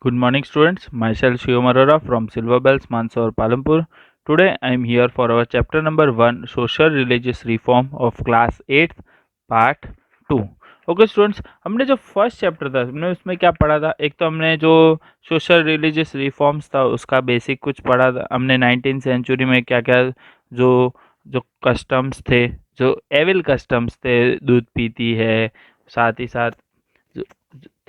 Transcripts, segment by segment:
Good morning, students. Myself Shivam Arora from Silver Bells, Mandsaur, Palampur. Today, I am here for our chapter number 1, Social Religious Reform of Class 8th, Part 2. Okay students, हमने जो first chapter था हमने उसमें क्या पढ़ा था? एक तो हमने जो सोशल रिलीजियस रिफॉर्म्स था उसका बेसिक कुछ पढ़ा था। हमने 19th सेंचुरी में क्या क्या जो जो कस्टम्स थे, जो एविल कस्टम्स थे, दूध पीती है, साथ ही साथ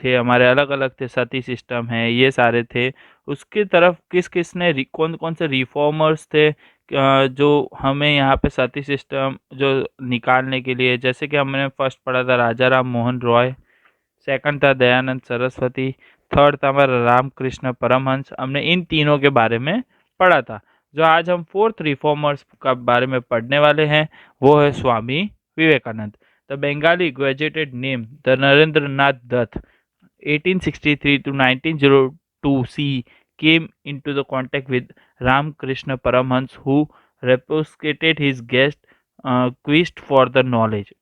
थे हमारे अलग अलग थे, सती सिस्टम है, ये सारे थे। उसकी तरफ किस किस ने कौन कौन से रिफॉर्मर्स थे जो हमें यहाँ पे सती सिस्टम जो निकालने के लिए, जैसे कि हमने फर्स्ट पढ़ा था राजा राम मोहन रॉय, सेकंड था दयानंद सरस्वती, थर्ड था हमारा रामकृष्ण परमहंस। हमने इन तीनों के बारे में पढ़ा था। जो आज हम फोर्थ रिफॉर्मर्स का बारे में पढ़ने वाले हैं वो है Swami Vivekananda. The Bengali graduated name the Narendra Nath Datta 1863 to 1902 C came into the contact with Ramakrishna Paramhans, who repudiated his guest quest for the knowledge.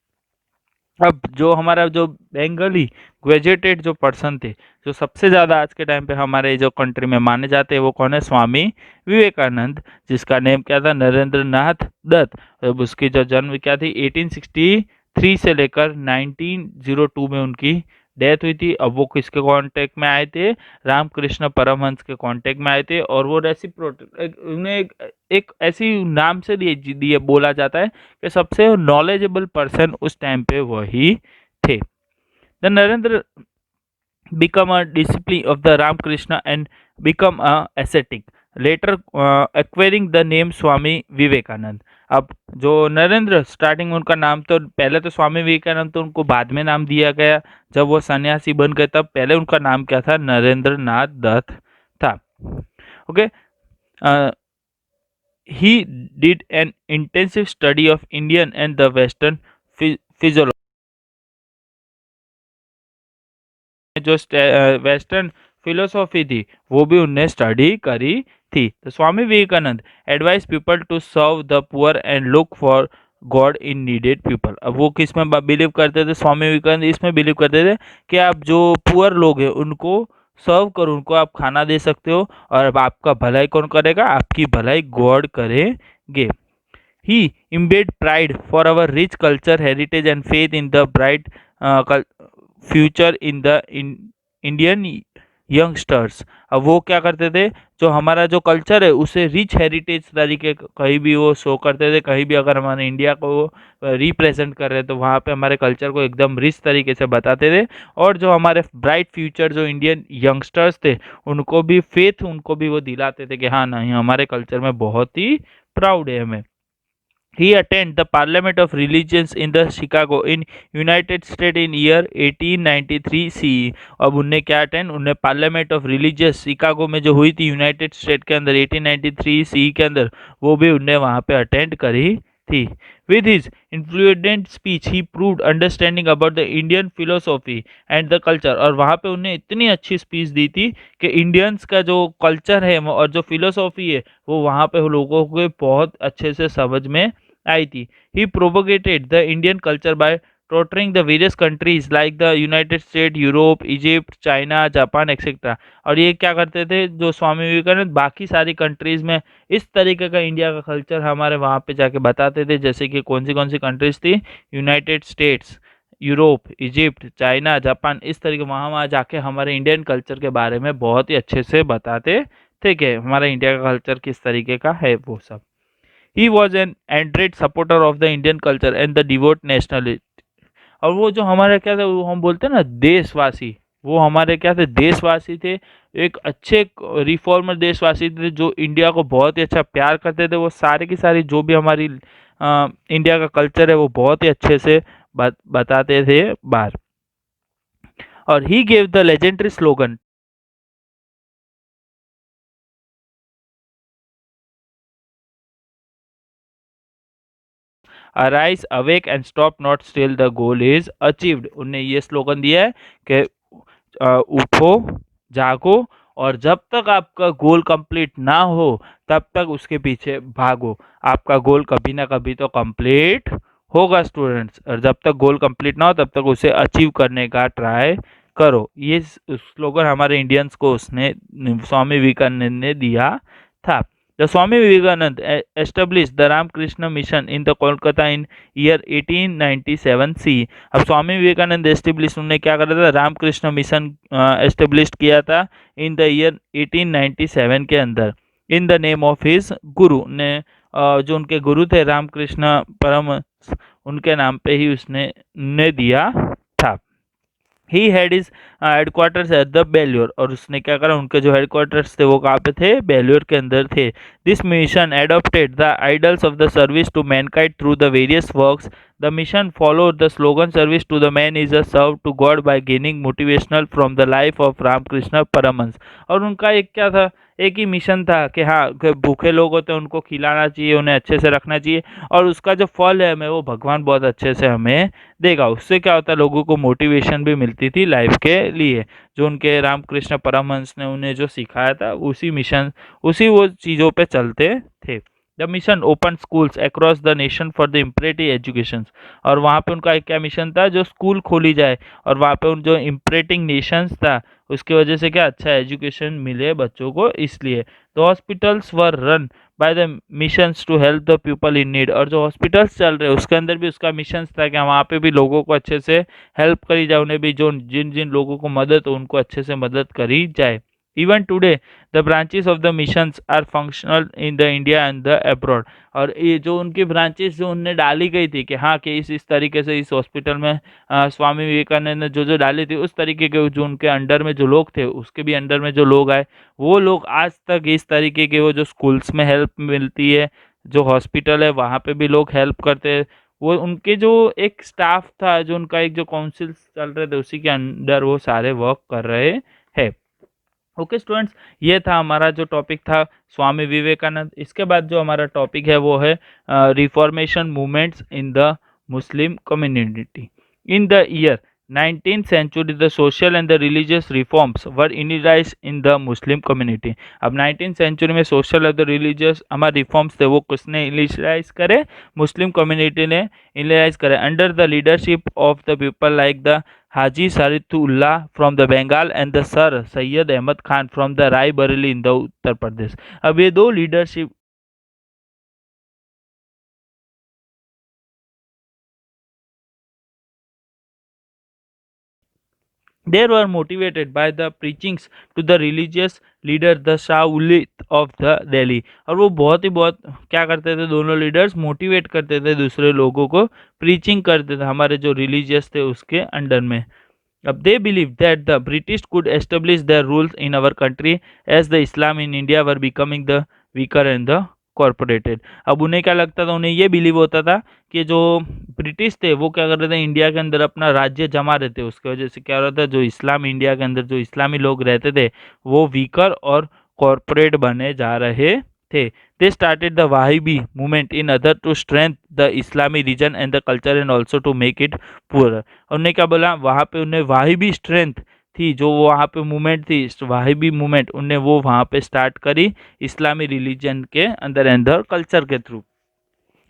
अब जो हमारा जो बेंगली ग्रेजुएटेड जो पर्सन थे, जो सबसे ज़्यादा आज के टाइम पे हमारे जो कंट्री में माने जाते हैं, वो कौन है? स्वामी विवेकानंद, जिसका नेम क्या था? नरेंद्र नाथ दत्त। अब उसकी जो जन्म क्या थी? 1863 से लेकर 1902 में उनकी डेथ हुई थी। अब वो किसके कांटेक्ट में आए थे? रामकृष्ण परमहंस के कांटेक्ट में आए थे। और वो रेसिप्रोकेट उन्हें एक ऐसी नाम से दिए बोला जाता है कि सबसे नॉलेजेबल पर्सन उस टाइम पे वही थे। The Narendra become a disciple of the Ramakrishna and become a ascetic, later acquiring the name Swami Vivekananda. अब जो नरेंद्र, स्टार्टिंग में उनका नाम तो पहले तो स्वामी विवेकानंद, तो उनको बाद में नाम दिया गया जब वो सन्यासी बन गए। तब पहले उनका नाम क्या था? नरेंद्र नाथ दत्त था। Okay, he did an intensive study of Indian and the Western physiology। जो वेस्टर्न फिलोसॉफी थी वो भी उनने स्टडी करी थी। तो Swami Vivekananda advise people to serve the poor and look for God in needed people. अब वो किस में बिलीव करते थे? स्वामी विवेकानंद इसमें बिलीव करते थे कि आप जो पुअर लोग हैं उनको सर्व करो, उनको आप खाना दे सकते हो, और अब आपका भलाई कौन करेगा? आपकी भलाई गॉड करेंगे। He imbibed pride for our rich culture, heritage, and faith in the bright future in the Indian youngsters. अब वो क्या करते थे? जो हमारा जो कल्चर है उसे रिच हेरिटेज तरीके कहीं भी वो शो करते थे। कहीं भी अगर हमारे इंडिया को रिप्रेजेंट कर रहे हैं तो वहाँ पे हमारे कल्चर को एकदम रिच तरीके से बताते थे। और जो हमारे ब्राइट फ्यूचर जो इंडियन यंगस्टर्स थे उनको भी फेथ, उनको भी वो दिलाते थे कि हाँ नहीं, हमारे कल्चर में बहुत ही प्राउड है हमें। He attended the Parliament of Religions in the Chicago in United States in year 1893 CE। अब उनने क्या अटेंड? उनने पार्लियामेंट ऑफ रिलीजियस शिकागो में जो हुई थी यूनाइटेड स्टेट के अंदर 1893 CE के अंदर, वो भी उनने वहाँ पे अटेंड करी थी। With his influent speech, he proved understanding about the Indian philosophy and the culture। और वहाँ पे उन्हें इतनी अच्छी स्पीच दी थी कि इंडियंस का जो कल्चर है और जो फिलोसॉफी है वो वहाँ पे लोगों को बहुत अच्छे से समझ में आई थी। He propagated the Indian culture by touring the various countries like the United States, Europe, Egypt, China, Japan etcetera. और ये क्या करते थे जो स्वामी विवेकानंद? बाकी सारी कंट्रीज में इस तरीके का इंडिया का कल्चर हमारे वहाँ पे जाके बताते थे। जैसे कि कौन सी कंट्रीज थी? United states, Europe, Egypt, China, Japan, इस तरीके वहाँ जाके हमारे इंडियन कल्चर के बारे में बहुत ही अच्छे से बताते थे कि हमारा इंडिया का कल्चर किस तरीके का है वो सब। He was an ardent supporter of the Indian culture and the devout nationalist। और वो जो हमारे क्या थे, वो हम बोलते हैं ना देशवासी, वो हमारे क्या थे? देशवासी थे। एक अच्छे रिफॉर्मर देशवासी थे जो इंडिया को बहुत ही अच्छा प्यार करते थे। वो सारे की सारी जो भी हमारी इंडिया का कल्चर है वो बहुत ही अच्छे से बताते थे बाहर। और he gave the legendary slogan arise awake and stop not still the goal is achieved. उनने ये स्लोगन दिया है कि उठो, जागो, और जब तक आपका गोल कंप्लीट ना हो तब तक उसके पीछे भागो। आपका गोल कभी ना कभी तो कंप्लीट होगा स्टूडेंट्स, और जब तक गोल कंप्लीट ना हो तब तक उसे अचीव करने का ट्राई करो। ये स्लोगन हमारे इंडियंस को उसने स्वामी विवेकानंद ने दिया था। The Swami Vivekananda established the Ramakrishna Mission in the Kolkata in year 1897 सी। अब स्वामी विवेकानंद एस्टेब्लिश उन्होंने क्या करा था, रामकृष्ण मिशन एस्टेब्लिश किया था इन द ईयर 1897 के अंदर, in the name of his गुरु ने, जो उनके गुरु थे रामकृष्ण परमहंस, उनके नाम पे ही उसने ने दिया था। He had is headquarters at the Vellore, और उसने क्या करा, उनके जो हेडक्वार्टर्स थे वो कहाँ पे थे, बेल्योर के अंदर थे। This mission adopted the ideals of the service to mankind through the various works. The mission followed the slogan service to the man is a serve to God by gaining motivational from the life of Ramakrishna Paramhansa. और उनका एक क्या था, एक ही mission था कि हाँ, भूखे लोग होते हैं उनको खिलाना चाहिए, उन्हें अच्छे से रखना चाहिए, और उसका जो फल है हमें वो भगवान बहुत अच्छे से हमें देगा। उससे क्या होता है, लोगों को मोटिवेशन भी मिलती थी लाइफ के लिए। जो उनके रामकृष्ण परमहंस ने उन्हें जो सिखाया था, उसी मिशन, उसी वो चीज़ों पे चलते थे। The mission open schools across the nation for the imperative education. और वहाँ पे उनका एक क्या मिशन था, जो स्कूल खोली जाए और वहाँ पे उन जो इम्परेटिंग नेशंस था उसकी वजह से क्या अच्छा एजुकेशन मिले बच्चों को, इसलिए। The hospitals were run by the missions to help the people in need. और जो हॉस्पिटल्स चल रहे उसके अंदर भी उसका मिशन था कि वहाँ पे भी लोगों को अच्छे से हेल्प करी जाए, उन्हें भी जो जिन जिन लोगों को मदद हो उनको अच्छे से मदद करी जाए। Even today the branches of the missions are functional in the India and the abroad. और ये जो उनकी ब्रांचेस जो उनने डाली गई थी कि हाँ कि इस तरीके से इस हॉस्पिटल में स्वामी विवेकानंद ने जो जो डाली थी, उस तरीके के जो उनके अंडर में जो लोग थे, उसके भी अंडर में जो लोग आए, वो लोग आज तक इस तरीके के, वो जो स्कूल्स में हेल्प मिलती है, जो हॉस्पिटल है वहाँ पे भी लोग हेल्प करते हैं, वो उनके जो एक स्टाफ था, जो उनका एक जो काउंसिल चल रहे थे उसी के अंडर वो सारे वर्क कर रहे हैं। ओके स्टूडेंट्स, ये था हमारा जो टॉपिक था स्वामी विवेकानंद। इसके बाद जो हमारा टॉपिक है वो है reformation movements in the Muslim community. In the year 19th century the social and the religious reforms were introduced in the Muslim community। अब 19th century में सोशल और द रिलीजियस हमारे रिफॉर्म्स थे वो किसने इनिशियलाइज करे, मुस्लिम कम्युनिटी ने initialise करे, under the leadership of the people like the Haji Saritullah from the Bengal and the Sir Sayyid Ahmad Khan from the Rai Bareli in the Uttar Pradesh. अब ये दो leadership they were motivated by the preachings to the religious leader the Shaulit of the Delhi। और वो बहुत क्या करते थे, दोनों लीडर्स मोटिवेट करते थे दूसरे लोगों को, प्रीचिंग करते थे हमारे जो रिलीजियस थे उसके अंडर में। अब they believed that the British could establish their rules in our country as the Islam in India were becoming the weaker and the कॉरपोरेटेड। अब उन्हें क्या लगता था, उन्हें ये बिलीव होता था कि जो ब्रिटिश थे वो क्या कर रहे थे, इंडिया के अंदर अपना राज्य जमा रहे थे, उसकी वजह से क्या हो रहा था, जो इस्लाम इंडिया के अंदर जो इस्लामी लोग रहते थे वो वीकर और कॉरपोरेट बने जा रहे थे। They started the Wahhabi movement in order to strength the इस्लामी region and the culture and also to make it poor. उन्हें क्या बोला, वहाँ पे उन्हें वाहिबी स्ट्रेंथ थी, जो वहाँ पे मूवमेंट थी वाहिबी मूवमेंट, उन्हें वो वहाँ पे स्टार्ट करी इस्लामी रिलीजन के अंदर एंड कल्चर के थ्रू।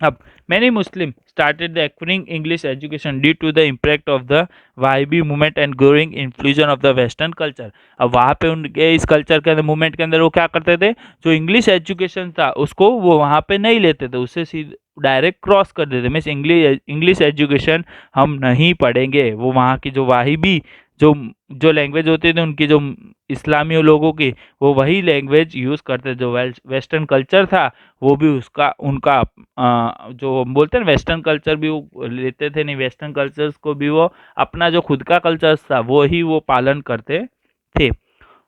अब many Muslims started the acquiring English education due to the impact of the Wahhabi movement and growing infusion of the Western culture। अब वहाँ पे उनके इस कल्चर के अंदर मूवमेंट के अंदर वो क्या करते थे, जो इंग्लिश एजुकेशन था उसको वो वहाँ पे नहीं लेते थे, उससे सीधे डायरेक्ट क्रॉस कर देते, मीन्स इंग्लिश एजुकेशन हम नहीं पढ़ेंगे। वो वहाँ की जो वाहिबी जो जो लैंग्वेज होती थी उनकी, जो इस्लामी लोगों की, वो वही लैंग्वेज यूज़ करते, जो वेस्टर्न कल्चर था वो भी उसका उनका जो बोलते हैं वेस्टर्न कल्चर भी वो लेते थे, नहीं वेस्टर्न कल्चर्स को भी वो अपना जो खुद का कल्चर था वो ही वो पालन करते थे।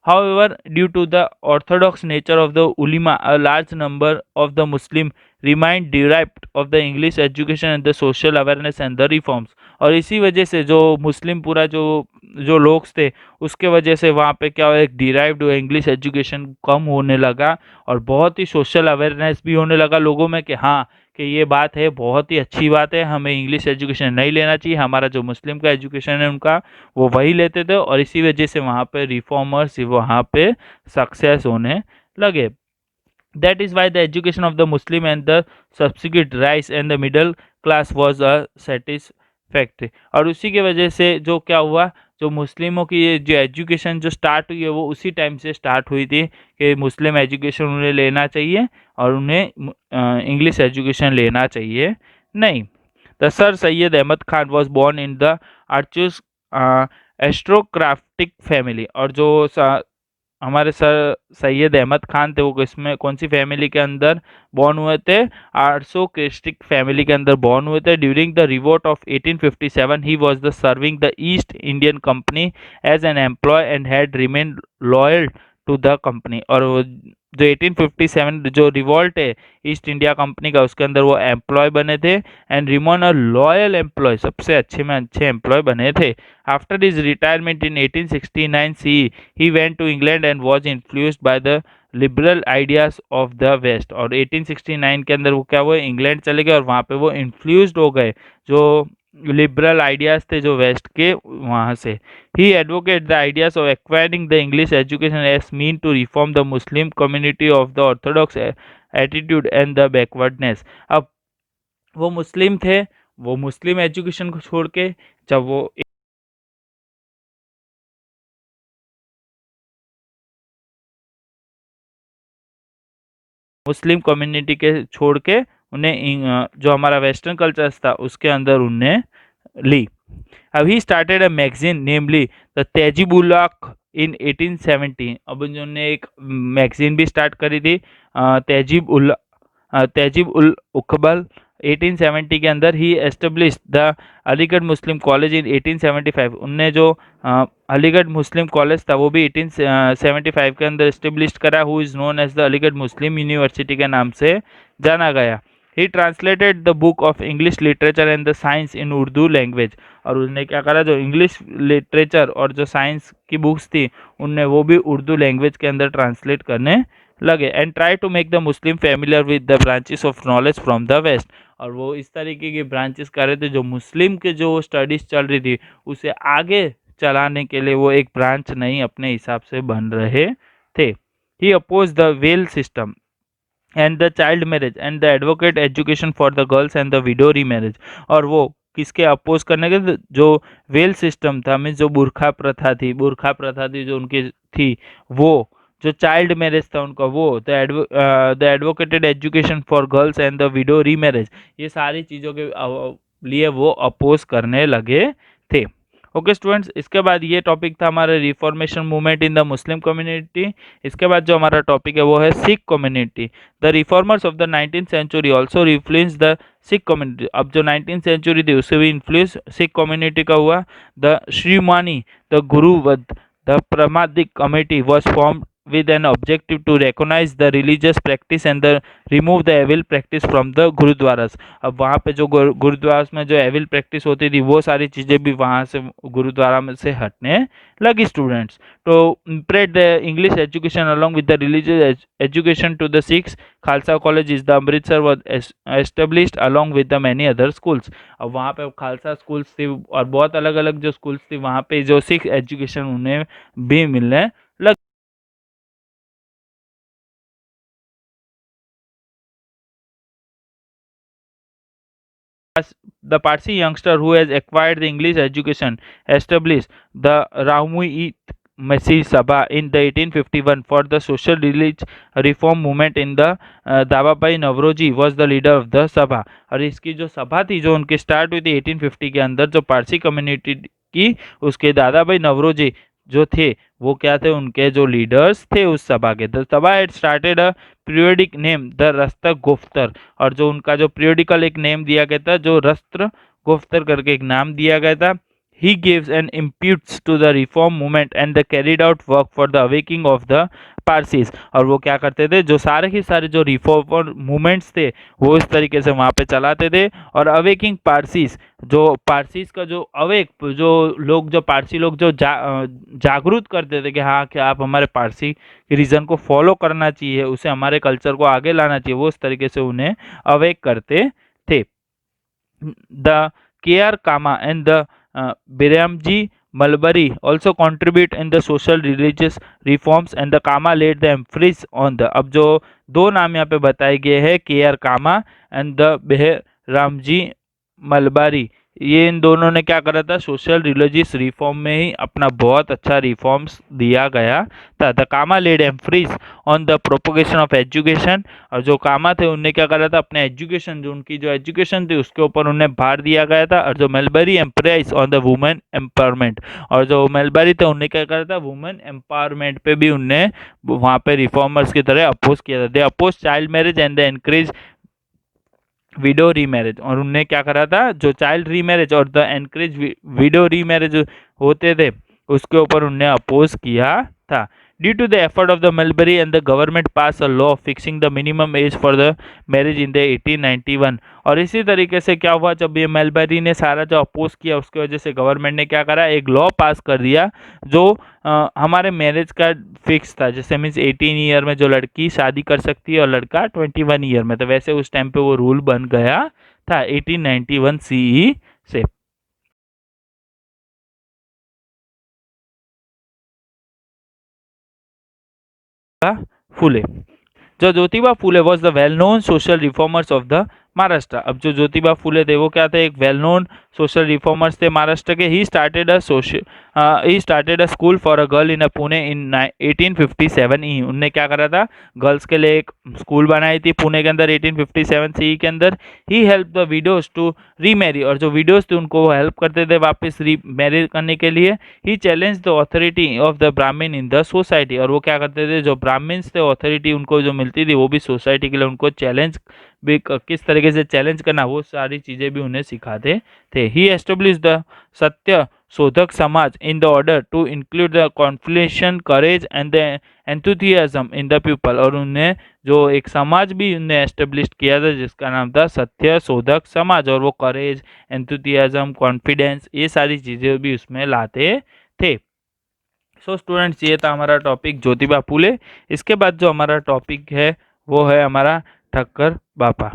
However, due to the orthodox nature of the ulema, a large number of the Muslim remained derived of the English education and the social awareness and the reforms। और इसी वजह से जो मुस्लिम पूरा जो जो लोग थे उसके वजह से वहाँ पे क्या हुआ, एक डिराइव्ड इंग्लिश एजुकेशन कम होने लगा और बहुत ही सोशल अवेयरनेस भी होने लगा लोगों में कि हाँ कि ये बात है, बहुत ही अच्छी बात है, हमें इंग्लिश एजुकेशन नहीं लेना चाहिए, हमारा जो मुस्लिम का एजुकेशन है उनका वो वही लेते थे। और इसी वजह से वहाँ पे रिफॉर्मर्स वहाँ पे सक्सेस होने लगे। That is why the education of the Muslim and the subsequent rise and the middle class was a factory. और उसी की वजह से जो क्या हुआ, जो मुस्लिमों की ये जो एजुकेशन जो स्टार्ट हुई है वो उसी टाइम से स्टार्ट हुई थी कि मुस्लिम एजुकेशन उन्हें लेना चाहिए और उन्हें इंग्लिश एजुकेशन लेना चाहिए नहीं। The sir Syed Ahmad Khan was born in the आर्चूस एस्ट्रोक्राफ्टिक फैमिली। और जो हमारे सर सैयद अहमद खान थे वो किसमें, कौन सी फैमिली के अंदर बॉर्न हुए थे, आर्सोक्रेस्टिक फैमिली के अंदर बॉर्न हुए थे। During the revolt of 1857 he was the serving the East Indian company as an employ and had remain loyal to the company. और जो 1857 जो रिवॉल्ट है ईस्ट इंडिया कंपनी का, उसके अंदर वो एम्प्लॉय बने थे and remain a loyal employ, सबसे अच्छे में अच्छे एम्प्लॉय बने थे। After his retirement in 1869 he went to England and was influenced by the liberal ideas of the West. और 1869 के अंदर वो क्या हुए, इंग्लैंड चले गए और वहाँ पे वो इन्फ्लुएंस्ड हो गए जो लिबरल आइडियाज थे जो वेस्ट के, वहाँ से। He advocate the ideas of acquiring the English education as mean to reform the Muslim community of the orthodox attitude and the backwardness. अब वो मुस्लिम थे, वो मुस्लिम एजुकेशन को छोड़ के जब वो मुस्लिम कम्युनिटी के छोड़ के उन्हें जो हमारा वेस्टर्न कल्चर था उसके अंदर उनने ली। अब he started a magazine namely the तेजिबुल्लाह इन 1870। अब उन्होंने एक मैगजीन भी स्टार्ट करी थी तहजीब उल उकबल 1870 के अंदर। He establish the Aligarh Muslim College in 1875। उनने जो अलीगढ़ मुस्लिम कॉलेज था वो भी 1875 के अंदर एस्टेब्लिश करा, who is known as the Aligarh Muslim University के नाम से जाना गया। He translated the book of English literature and the science in Urdu language. और उसने क्या करा, जो इंग्लिश लिटरेचर और जो साइंस की बुक्स थी उनने वो भी उर्दू लैंग्वेज के अंदर ट्रांसलेट करने लगे। And try to make the Muslim familiar with the branches of knowledge from the West. और वो इस तरीके की ब्रांचेस कर रहे थे, जो मुस्लिम के जो स्टडीज चल रही थी उसे आगे चलाने के लिए वो एक ब्रांच नहीं अपने हिसाब से बन रहे थे। He oppose the veil system and the child marriage and the advocate education for the girls and the widow remarriage. और वो किसके अपोज करने के, जो वेल सिस्टम था, मीन्स जो बुरखा प्रथा थी जो उनकी थी, वो जो चाइल्ड मैरिज था उनका, वो the advocated education for girls and the widow remarriage, ये सारी चीज़ों के लिए वो अपोज करने लगे थे। ओके स्टूडेंट्स, इसके बाद ये टॉपिक था हमारा reformation movement in the Muslim community. इसके बाद जो हमारा टॉपिक है वो है Sikh community. The reformers of the 19th century also influence the Sikh community. अब जो 19th सेंचुरी थी उससे भी इन्फ्लुएंस सिख कम्युनिटी का हुआ। The Shiromani the Gurdwara the Parbandhak committee was form with an objective to recognize the religious practice and the remove the evil practice from the गुरुद्वारास। अब वहाँ पे जो गुरुद्वारा में जो एविल प्रैक्टिस होती थी वो सारी चीज़ें भी वहाँ से गुरुद्वारा में से हटने लगी स्टूडेंट्स। तो spread the English education along with the religious education to the Sikhs, Khalsa college is the Amritsar was established along with the many other schools। अब वहाँ पे खालसा स्कूल्स थी और बहुत अलग अलग जो स्कूल्स थी वहाँ पे जो सिख एजुकेशन उन्हें भी मिलने लग। The Parsi youngster who has acquired the English education established the Rahmuit Masi Sabha in the 1851 for the social religious reform movement in the दाबाबाई Naoroji was the leader of the सभा। और इसकी जो सभा थी जो उनकी स्टार्ट हुई थी 1850 के अंदर, जो पारसी कम्युनिटी की, उसके दादा भाई नवरोजी जो थे वो क्या थे, उनके जो लीडर्स थे उस सभा के। The Sabha had started a periodic name the Rast Goftar. और जो उनका जो पीरियोडिकल एक नेम दिया गया था, जो रस्त्र गुफ्तर करके एक नाम दिया गया था। He gives an impetus to the reform movement and the carried out work for the awakening of the Parsis. और वो क्या करते थे, जो सारे के सारे जो रिफॉर्म मूवमेंट्स थे वो इस तरीके से वहाँ पे चलाते थे। और अवेकिंग पारसीज, जो पारसीज का जो अवेक जो लोग, जो पारसी लोग जो जागरूक करते थे कि हाँ क्या आप हमारे पारसी रीजन को फॉलो करना चाहिए, उसे हमारे कल्चर को आगे लाना चाहिए, वो उस तरीके से उन्हें अवेक करते थे। The K R Cama and the Behramji Mulberry also contribute in the social religious reforms and the Kama laid the emphasis on the। अब जो दो नाम यहाँ पे बताए गए हैं, K R Cama and the Behramji Malabari, ये इन दोनों ने क्या करा था, सोशल रिलीजियस रिफॉर्म में ही अपना बहुत अच्छा रिफॉर्म्स दिया गया था। The Cama laid emphasis on the propagation of education, और जो कामा थे उनने क्या करा था, अपने एजुकेशन, जो उनकी जो एजुकेशन थी उसके ऊपर उन्हें भार दिया गया था। और जो Malabari emphasise on the women empowerment, और जो मेलबरी थे उन्हें क्या करा था, वुमेन एम्पावरमेंट पे भी उनने वहाँ पे रिफॉर्मर्स की तरह अपोज किया था। They oppose child marriage and they encourage widow remarriage, और उनने क्या करा था, जो चाइल्ड रीमैरिज और द एनकरेज विडो रीमैरिज होते थे उसके ऊपर उनने अपोज किया था। Due to the effort of the Malabari and the government pass a law fixing the minimum age for the marriage in the 1891। और इसी तरीके से क्या हुआ, जब ये मलबरी ने सारा जो अपोज किया उसकी वजह से गवर्नमेंट ने क्या करा, एक लॉ पास कर दिया जो हमारे मैरिज का फिक्स था। जैसे मीन्स 18 ईयर में जो लड़की शादी कर सकती है और लड़का 21 ईयर में, तो वैसे उस टाइम पे वो रूल बन गया था 1891 सीई से। फुले, जो Jyotiba Phule was the well known social reformers of the Maharashtra. अब जो ज्योतिबा फुले थे वो क्या थे, एक वेल नोन सोशल रिफॉर्मर्स थे महाराष्ट्र के। He started a school for a girl in a Pune in 1857 ई। उनने क्या करा था, गर्ल्स के लिए एक स्कूल बनाई थी पुणे के अंदर 1857 सी के अंदर। He help the widows to remarry, और जो विडोज थे उनको हेल्प करते थे वापस री मैरी करने के लिए। He challenge the authority of the Brahmin in the society, और वो क्या करते थे, जो ब्राह्मण्स थे ऑथोरिटी उनको जो मिलती थी वो भी सोसाइटी के लिए उनको चैलेंज भी किस तरीके से चैलेंज करना, वो सारी चीज़ें भी उन्हें सिखाते थे। ही establish the Satya Shodhak Samaj in the order to include the conviction courage and the enthusiasm in the people, और उन्हें जो एक समाज भी उन्हें एस्टेब्लिश किया था जिसका नाम था सत्य शोधक समाज, और वो करेज, एंथुथियाज्म, कॉन्फिडेंस, ये सारी चीज़ें भी उसमें लाते थे। सो स्टूडेंट्स, ये था हमारा टॉपिक ज्योतिबा फुले। इसके बाद जो हमारा टॉपिक है वो है हमारा ठक्कर बापा।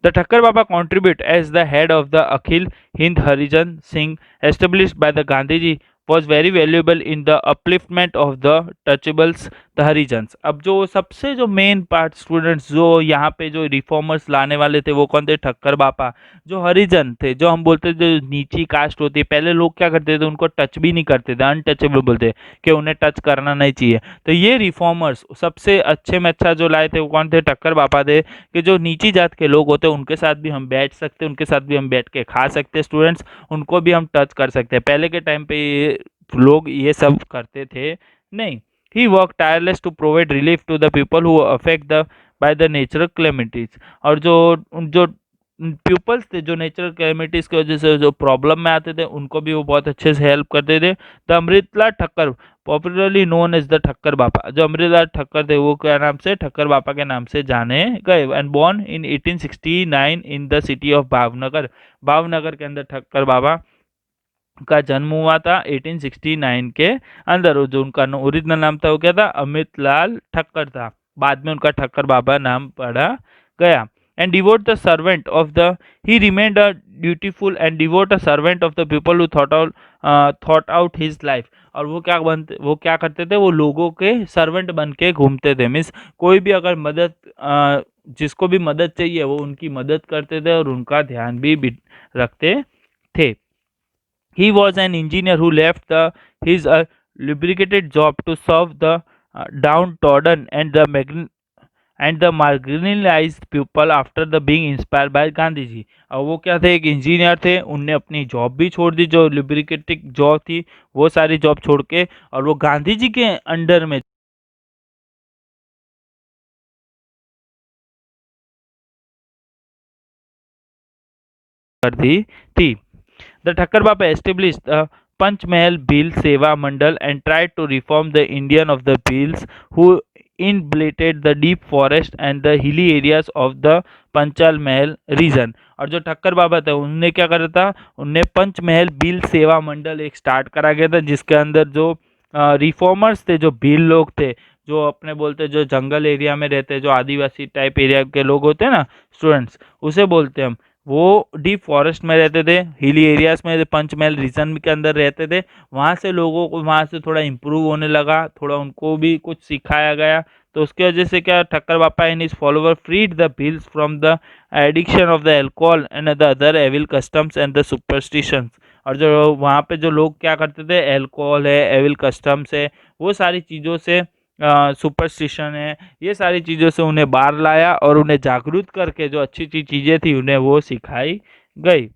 The Thakkar Baba contribute as the head of the Akhil Hind Harijan Singh established by the Gandhiji was very valuable in the upliftment of the touchables, the Harijans। अब जो सबसे जो मेन पार्ट स्टूडेंट्स जो यहाँ पे जो reformers लाने वाले थे वो कौन थे, ठक्कर बापा। जो हरिजन थे, जो हम बोलते थे जो नीची कास्ट होती है, पहले लोग क्या करते थे, उनको टच भी नहीं करते थे, अनटचेबल बोलते कि उन्हें टच करना नहीं चाहिए। तो ये रिफॉर्मर्स सबसे अच्छे में अच्छा जो लाए थे वो कौन थे, ठक्कर बापा थे। कि जो नीची जात के लोग होते हैं उनके साथ भी हम बैठ सकते हैं, उनके साथ भी हम बैठ के खा सकते हैं स्टूडेंट्स, उनको भी हम टच कर सकते हैं। पहले के टाइम पे ये लोग ये सब करते थे नहीं। He work tireless to provide relief to the people who affect the by the natural calamities, और जो जो पीपल्स थे जो नेचुरल कैलेमिटीज की वजह से जो प्रॉब्लम में आते थे उनको भी वो बहुत अच्छे से हेल्प करते थे। The Amritlal Thakkar popularly known as the Thakkar Bapa, जो अमृतलाल ठक्कर थे वो क्या नाम से, ठक्कर बापा के नाम से जाने गए। And born in 1869 in the city of Bhavnagar, Bhavnagar के अंदर ठक्कर बाबा का जन्म हुआ था 1869 के अंदर। जो उनका ओरिजिनल नाम था वो क्या था, अमित लाल ठक्कर था, बाद में उनका ठक्कर बाबा नाम पड़ा गया। And devote the servant of the, he remained a dutiful and devote a servant of the people who thought out his life, और वो क्या करते थे, वो लोगों के सर्वेंट बन के घूमते थे। मीन्स कोई भी अगर मदद जिसको भी मदद चाहिए वो उनकी मदद करते थे और उनका ध्यान भी रखते थे। He was an engineer who left his lubricated job to serve the downtrodden and the marginalized people after the being inspired by Gandhi ji. और वो क्या थे, एक इंजीनियर थे, उनने अपनी जॉब भी छोड़ दी, जो लुब्रिकेटिंग जॉब थी वो सारी जॉब छोड़ के, और वो गांधी जी के अंडर में कर दी थी। The Thakkar Baba established the Panchmahal Bhil Seva Mandal and tried to reform the Indian of the Bhils who inhabited the deep forest and the hilly areas of the Panchal Mahal reason. और जो ठक्कर बाबा थे उनने क्या करा था, उनने पंचमहल भील सेवा मंडल एक स्टार्ट करा गया था जिसके अंदर जो रिफॉर्मर्स थे, जो भील लोग थे, जो अपने बोलते जो जंगल एरिया में रहते, जो आदिवासी टाइप एरिया के लोग होते हैं ना स्टूडेंट्स, उसे बोलते हैं हम, वो डीप फॉरेस्ट में रहते थे, हिली एरियाज में, पंचमहल रीजन के अंदर रहते थे। वहाँ से लोगों को वहाँ से थोड़ा इम्प्रूव होने लगा, थोड़ा उनको भी कुछ सिखाया गया। तो उसकी वजह से क्या, Thakkar Bapa and his follower freed the Bhils from the addiction of the alcohol and the other evil customs and the superstitions. और जो वहाँ पे जो लोग क्या करते थे, एल्कोहल है, एविल कस्टम्स है, वो सारी चीज़ों से, सुपरस्टिशन है, ये सारी चीज़ों से उन्हें बाहर लाया और उन्हें जागरूक करके जो अच्छी अच्छी चीज़ें थी उन्हें वो सिखाई गई।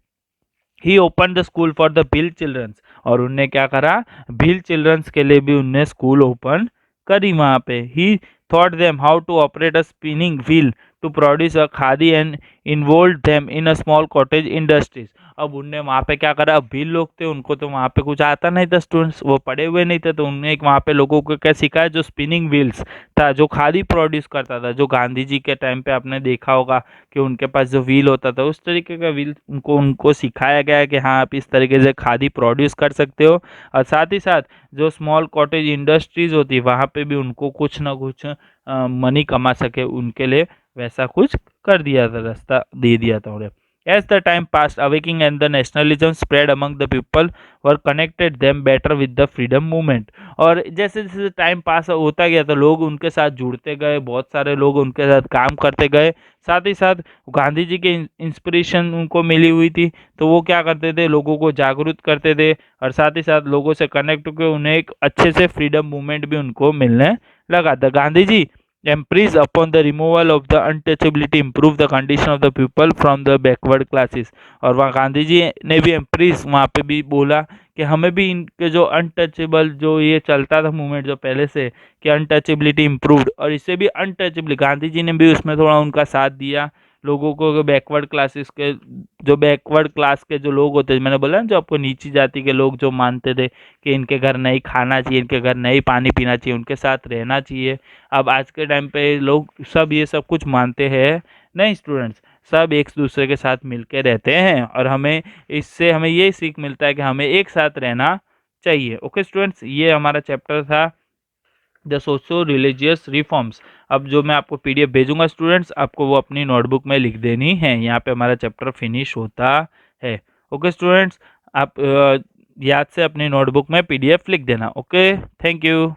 He open the school for the Bhil childrens, और उनने क्या करा, भील चिल्ड्रंस के लिए भी उनने स्कूल ओपन करी वहाँ पे। He taught them how to operate a spinning wheel to produce a khadi and involve them in a small cottage industries. अब उनने वहाँ पे क्या करा, अब भील लोग थे, उनको तो वहाँ पे कुछ आता नहीं था, स्टूडेंट्स वो पढ़े हुए नहीं थे, तो उनने एक वहाँ पे लोगों को क्या सिखाया, जो स्पिनिंग व्हील्स था, जो खादी प्रोड्यूस करता था, जो गांधी जी के टाइम पे आपने देखा होगा कि उनके पास जो व्हील होता था, उस तरीके का व्हील उनको उनको सिखाया गया है कि हाँ आप इस तरीके से खादी प्रोड्यूस कर सकते हो। और साथ ही साथ जो स्मॉल कॉटेज इंडस्ट्रीज होती है वहाँ पे भी उनको कुछ ना कुछ मनी कमा सके उनके लिए वैसा कुछ कर दिया था, रास्ता दे दिया था उन्हें। As the time passed, awakening and the nationalism spread among the people were connected them better with the freedom movement। और जैसे जैसे टाइम पास होता गया तो लोग उनके साथ जुड़ते गए, बहुत सारे लोग उनके साथ काम करते गए। साथ ही साथ गांधी जी के इंस्पिरेशन उनको मिली हुई थी, तो वो क्या करते थे, लोगों को जागरूक करते थे, और साथ ही साथ लोगों से कनेक्ट होकर उन्हें एक अच्छे से फ्रीडम मूवमेंट भी उनको मिलने लगा था। Gandhi ji emphasis upon the removal of the untouchability improve the condition of the people from the backward classes। और वहाँ गांधी जी ने भी एम्प्रीज वहाँ पे भी बोला कि हमें भी इनके जो अनटचेबल जो ये चलता था मूवमेंट जो पहले से, कि अनटचेबिलिटी इम्प्रूव्ड, और इससे भी अनटचेबिलिटी गांधी जी ने भी उसमें थोड़ा उनका साथ दिया, लोगों को बैकवर्ड क्लासेस के, जो बैकवर्ड क्लास के जो लोग होते थे, मैंने बोला ना जो आपको नीची जाति के लोग जो मानते थे कि इनके घर नहीं खाना चाहिए, इनके घर नहीं पानी पीना चाहिए, उनके साथ रहना चाहिए। अब आज के टाइम पे लोग सब ये सब कुछ मानते हैं नहीं स्टूडेंट्स, सब एक दूसरे के साथ मिलकर रहते हैं, और हमें इससे हमें ये सीख मिलता है कि हमें एक साथ रहना चाहिए। ओके स्टूडेंट्स, ये हमारा चैप्टर था द सोशो रिलीजियस रिफॉर्म्स। अब जो मैं आपको पीडीएफ भेजूंगा स्टूडेंट्स, आपको वो अपनी नोटबुक में लिख देनी है। यहाँ पे हमारा चैप्टर फिनिश होता है। ओके स्टूडेंट्स, आप याद से अपनी नोटबुक में पीडीएफ लिख देना। Okay, thank you.